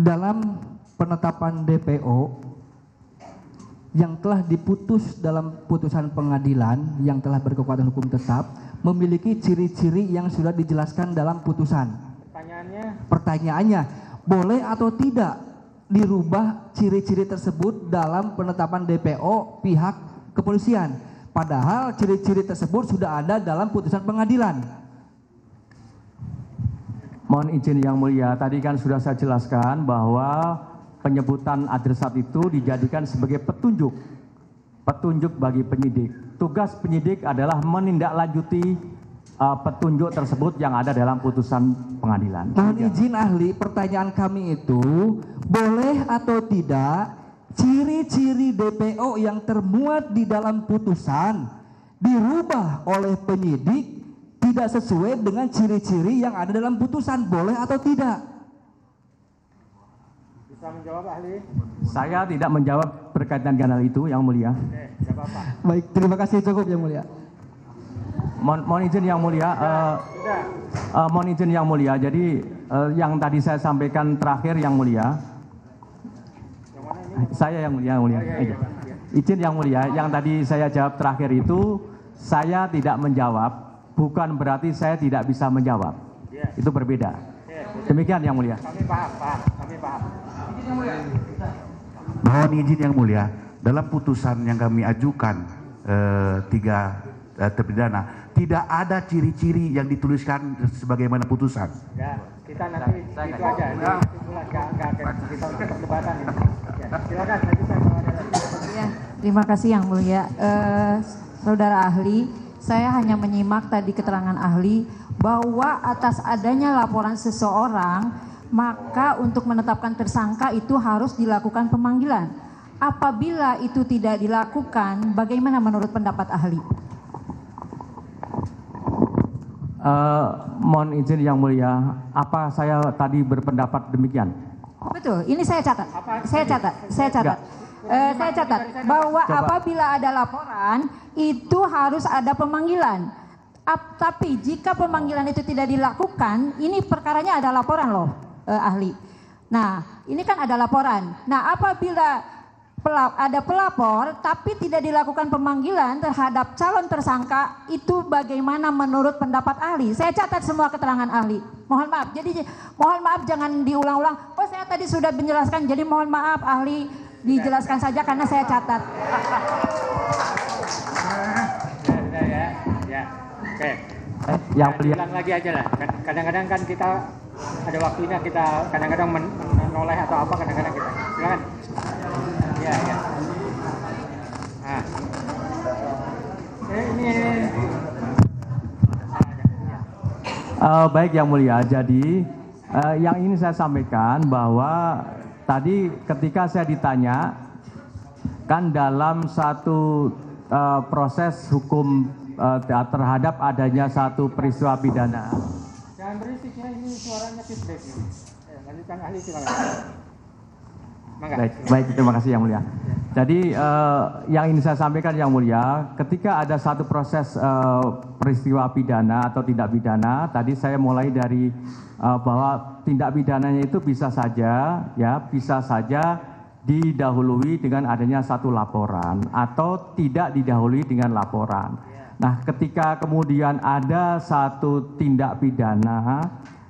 Dalam penetapan DPO yang telah diputus dalam putusan pengadilan yang telah berkekuatan hukum tetap memiliki ciri-ciri yang sudah dijelaskan dalam putusan. Pertanyaannya, boleh atau tidak dirubah ciri-ciri tersebut dalam penetapan DPO pihak kepolisian? Padahal ciri-ciri tersebut sudah ada dalam putusan pengadilan. Mohon izin yang mulia, tadi kan sudah saya jelaskan bahwa penyebutan adresat itu dijadikan sebagai petunjuk bagi penyidik. Tugas penyidik adalah menindaklanjuti petunjuk tersebut yang ada dalam putusan pengadilan. Mohon izin ahli, pertanyaan kami itu boleh atau tidak ciri-ciri DPO yang termuat di dalam putusan dirubah oleh penyidik tidak sesuai dengan ciri-ciri yang ada dalam putusan, boleh atau tidak? Bisa menjawab ahli? Saya tidak menjawab berkaitan dengan hal itu yang mulia. Tidak apa-apa. Baik, terima kasih, cukup yang mulia. Mohon izin yang mulia. Mohon izin yang mulia. Jadi yang tadi saya sampaikan terakhir yang mulia. Saya yang mulia. Izin yang mulia. Yang tadi saya jawab terakhir itu saya tidak menjawab. Bukan berarti saya tidak bisa menjawab. Itu berbeda. Demikian yang mulia. Kami paham. Mohon izin yang mulia, dalam putusan yang kami ajukan tiga terpidana tidak ada ciri-ciri yang dituliskan sebagaimana putusan. Ya, kita nanti itu aja. Kita untuk perdebatan ini. Ya, silakan lanjutkan kalau ada lagi. Ya, terima kasih yang mulia. Saudara ahli, saya hanya menyimak tadi keterangan ahli bahwa atas adanya laporan seseorang, maka untuk menetapkan tersangka itu harus dilakukan pemanggilan. Apabila itu tidak dilakukan, bagaimana menurut pendapat ahli? Mohon izin yang mulia, apa saya tadi berpendapat demikian? Betul, ini saya catat. Saya catat bahwa apabila ada laporan itu harus ada pemanggilan. Tapi jika pemanggilan itu tidak dilakukan, ini perkaranya ada laporan loh, ahli. Nah, ini kan ada laporan. Nah, apabila ada pelapor tapi tidak dilakukan pemanggilan terhadap calon tersangka, itu bagaimana menurut pendapat ahli? Saya catat semua keterangan ahli. Mohon maaf. Jadi mohon maaf jangan diulang-ulang. Oh, saya tadi sudah menjelaskan. Jadi mohon maaf ahli, dijelaskan saja karena saya catat. Ya. Oke. Yang mulia. Ulang lagi aja lah. Kadang-kadang kan kita ada waktunya, kita kadang-kadang menoleh atau apa, kadang-kadang kita. Silakan. Ya. Nah. Ini. Baik yang mulia, jadi yang ini saya sampaikan bahwa tadi ketika saya ditanya kan dalam satu proses hukum terhadap adanya satu peristiwa pidana. Jangan berisiknya, ini suaranya feedback. Lanjutkan ahli silakan. Baik, terima kasih yang mulia. Jadi yang ini saya sampaikan yang mulia, ketika ada satu proses peristiwa pidana atau tidak pidana, tadi saya mulai dari bahwa tindak pidananya itu bisa saja didahului dengan adanya satu laporan atau tidak didahului dengan laporan. Nah, ketika kemudian ada satu tindak pidana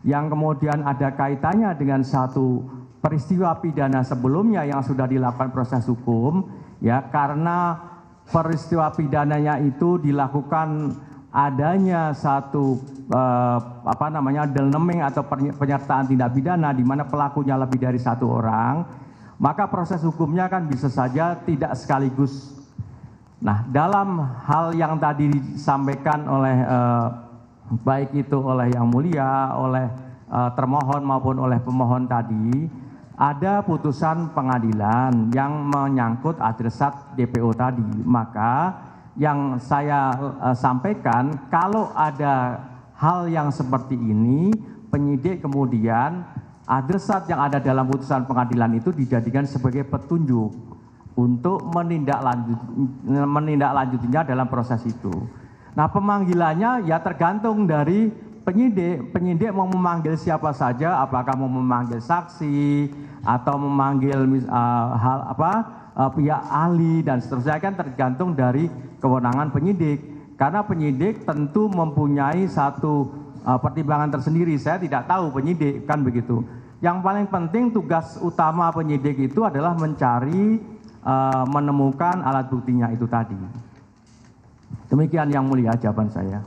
yang kemudian ada kaitannya dengan satu peristiwa pidana sebelumnya yang sudah dilakukan proses hukum, ya, karena peristiwa pidananya itu dilakukan adanya satu delneming atau penyertaan tindak pidana di mana pelakunya lebih dari satu orang, maka proses hukumnya kan bisa saja tidak sekaligus. Nah, dalam hal yang tadi disampaikan oleh baik itu oleh yang mulia, oleh termohon maupun oleh pemohon tadi, ada putusan pengadilan yang menyangkut adresat DPO tadi. Maka yang saya sampaikan, kalau ada hal yang seperti ini, penyidik kemudian adresat yang ada dalam putusan pengadilan itu dijadikan sebagai petunjuk untuk menindaklanjutinya dalam proses itu. Nah, pemanggilannya ya tergantung dari penyidik mau memanggil siapa saja, apakah mau memanggil saksi atau memanggil pihak ahli dan seterusnya, kan tergantung dari kewenangan penyidik. Karena penyidik tentu mempunyai satu pertimbangan tersendiri. Saya tidak tahu penyidik, kan begitu. Yang paling penting tugas utama penyidik itu adalah mencari, menemukan alat buktinya itu tadi. Demikian Yang Mulia jawaban saya.